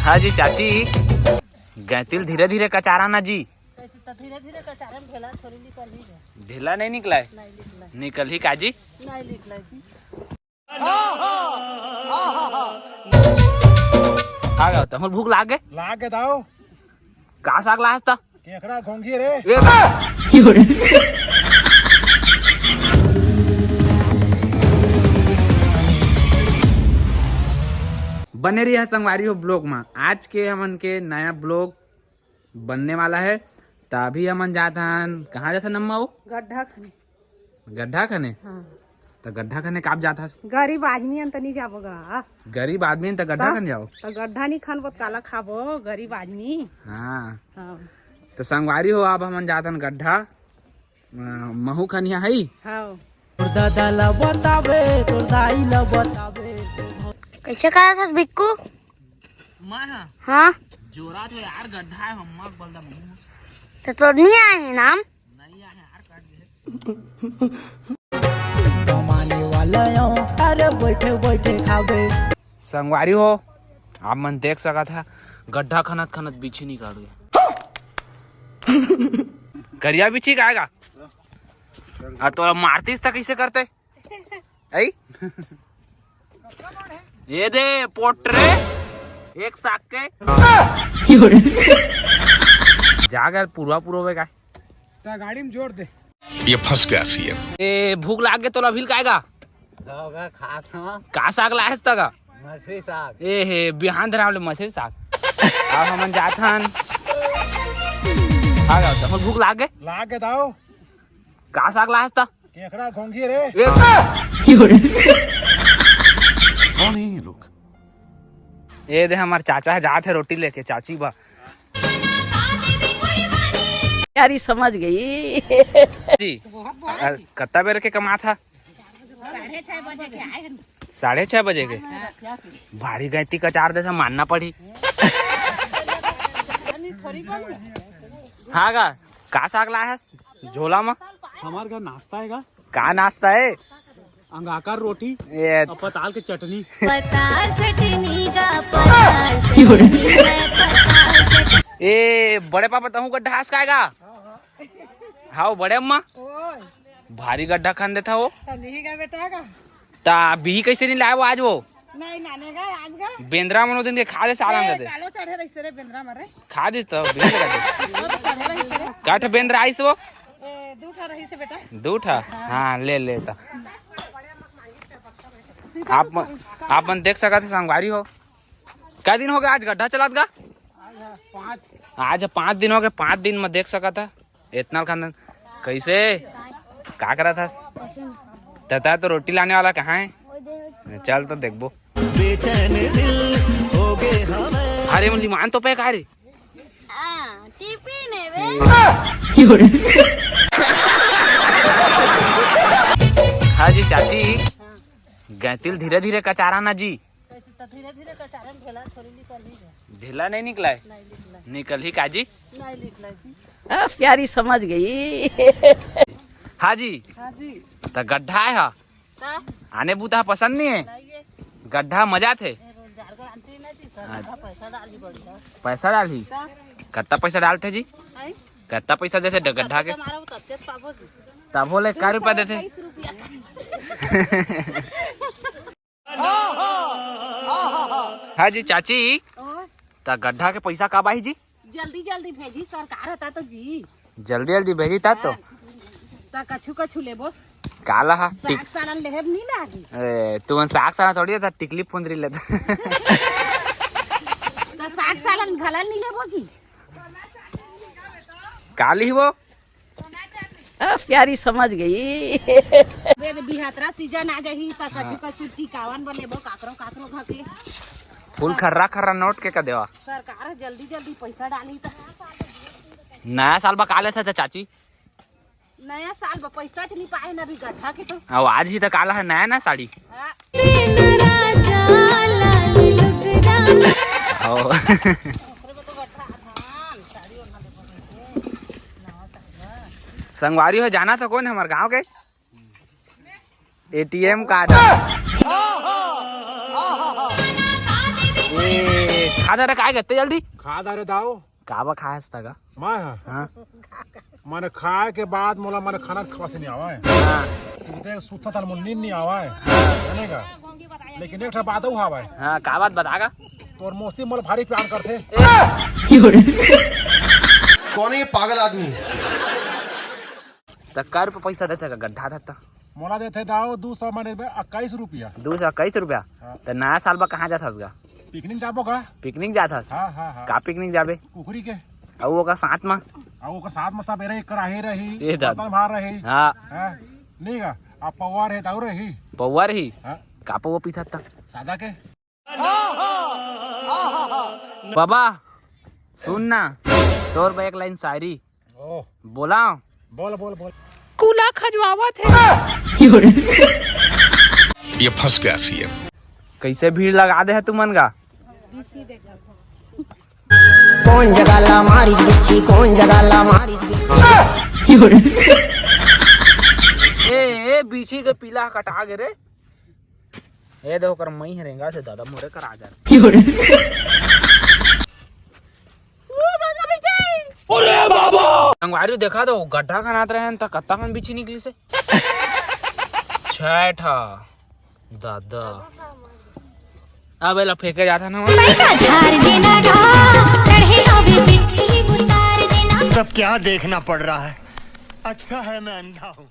हाँ जी चाची, गैतिल धीरे धीरे कचारा ना जी। धीरे धीरे कचारे में ढेला थोड़ी निकल ही गया। ढीला नहीं निकला है? नहीं निकला। निकल ही काजी? नहीं निकला जी। आ गया होता, भूख लाग के दाओ का साग लाया था? केकड़ा घोंगी रे। बने रही है संगवारी हो ब्लॉग में। आज के हमन के नया ब्लॉग बनने वाला है। तभी हमन जात हन कहाँ जाता नम्मा वो गड्ढा खने। गड्ढा खने? हाँ। तो गड्ढा खने काप जाता? गरीब आदमी अंत नहीं जाबोगा। गरीब आदमी तो गड्ढा खन जाओ। तो गड्ढा नहीं खान बत काला खाबो गरीब आदमी। हाँ। हाँ। तो संगवारी हो अब हमन जात हन गड्ढा महू खनिया है। हाँ। कैसे खाया सर बिक्कू? हाँ जोरा तो यार गड्ढा है मम्मा बोल दा तो नहीं आए हैं नाम? नहीं आए यार काट कमाने वाला अरे बैठे बैठे खावे। संगवारी हो आप मन देख सका था गड्ढा खनत खनत बिछी नहीं काट गया। करिया बिछी आएगा तो मारतीस था कैसे करते आई? ये दे पोट्रे एक साग के जा गया पूरा का गाड़ी में जोड़ दे। ये फंस गया सीएम। ए भूख लाग गए तो अभी काएगा का साग लाए तक मछली साग। ए हे बिहान धरावले मछली साग। अब हमन जाथन आ गया तो भूख लाग के दाओ का साग लाए था? केकड़ा घोंगी रे। कौन है ये लोग? ये दे हमार चाचा है जात है रोटी लेके चाची बा यारी समझ गई जी। कत्ता बेर के कमा था? 6:30 बजे के आए हैं। 6:30 बजे के भारी गैती कचार दे मानना पड़ी। हाँ का साग लाया है झोला में? हमारे घर नाश्ता है का नाश्ता है? अंगाकार रोटी ये पताल की चटनी। ए बड़े पापा तहू गड्ढा खाएगा? हाँ बड़े अम्मा भारी गड्ढा खान देता हो। बेटा का ता बिही कैसे नहीं लाए वो आज वो? नहीं नाने का आज का बेंद्रा मनो दिन के खा दे सारा दे कालो चढ़े रही रे बेंद्रा मारे खा दे तो बिही लगा दे। चढ़े रही रे काठ बेंद्रा आइस वो दूठा रही से बेटा दूठा। हाँ ले लेता। आप मन देख सका थे संगवारी हो क्या दिन हो गया आज गड्ढा चलात गा? आज 5 दिन हो गए। 5 दिन में देख सका था इतना खानदान कैसे क्या करा था? तता तो रोटी लाने वाला कहाँ है? चल तो देखबो। अरे लिमान तो पे रे हाँ जी चाची, गैतिल धीरे धीरे कचारा ना जी। धीरे धीरे कचारे में ढेला थोड़ी निकल ही गया। ढीला नहीं निकला है? नहीं निकला। निकल ही काजी? नहीं निकला जी। प्यारी समझ गई। हाँ जी। हाँ जी। तो गड्ढा है हा? आने बूता पसंद नहीं है? गड्ढा मजा थे। पैसा डाली? कितना पैसा डालते जी? कितना पैसा देते गड्ढा के? तब बोले क्या रुपया देते? हाँ जी चाची, तो गड्ढा के पैसा कब आई जी? जल्दी जल्दी भेजी सरकार था तो जी। जल्दी जल्दी भेजी था तो कछु कछु लेबो काला हा साग सालन लेहब नहीं लागी। तू साग साला थोड़ी था टिकली फुंदरी लेता। तो साग सालन घलन नहीं लेबो जी। काली वो प्यारी समझ गई। बिहातरा सीजन आ जाही त कछु कछु टिकावन बनेबो काकरो काकरो घके फूल खर्रा खर्रा नोट के का देवा। सरकार जल्दी जल्दी पैसा डाली त नया साल बा काले था चाची। नया साल बा पैसा नहीं पाए ना भी गड्ढा के तो। अब आज ही तो काला है नया ना साड़ी। संगवारी हो जाना था कौन हमारे गांव के ATM कार्ड खा दे रे काय घेते जल्दी खा दारे दाओ काबा खा हसता का मैं हाँ मैंने खाए के बाद मोला मैंने खाना खासे नहीं आवा है हाँ सीधे सुता था मुझे नींद नहीं आवा है जानेगा लेकिन एक बात हुआ है हाँ का बात बतागा तोर मोस्ती मोला भारी प्यार करते कौन है ये पागल आदमी? तो कर पे पैसा देते का गड्ढा था मोला देते दाओ 200 मैंने 21 रुपया 221 रुपया हाँ। तो नया साल बा कहाँ जाता उसका पिकनिक जाबो का पिकनिक जाता हाँ हाँ हाँ का पिकनिक जाबे कुकरी के और वो का साथ में और ओकर साथ में सब रही कराही रही ये दादा। बर्तन भार रही हाँ हाँ नहीं का आप पौवा रहे दाऊ रही पौवा रही हाँ का पौवा पीता था सादा के बाबा सुन ना तोर पे एक लाइन शायरी ओ बोला बोल बोल बोल कूला खजवावा थे ये फंस गया सीएम। कैसे भीड़ लगा दे है तू मन का कौन जगाला मारी बिच्छी, कौन जगाला मारी ए बीची के पीला कटा गे रे ए देखो कर मई हरेंगा से दादा मोरे कर आ जा संगवारी देखा तो गड्ढा खनात रहे हैं तो कत्ता कन बिछी निकली से छठा दादा अब एला फेंके जाता ना सब क्या देखना पड़ रहा है? अच्छा है मैं अंधा हूँ।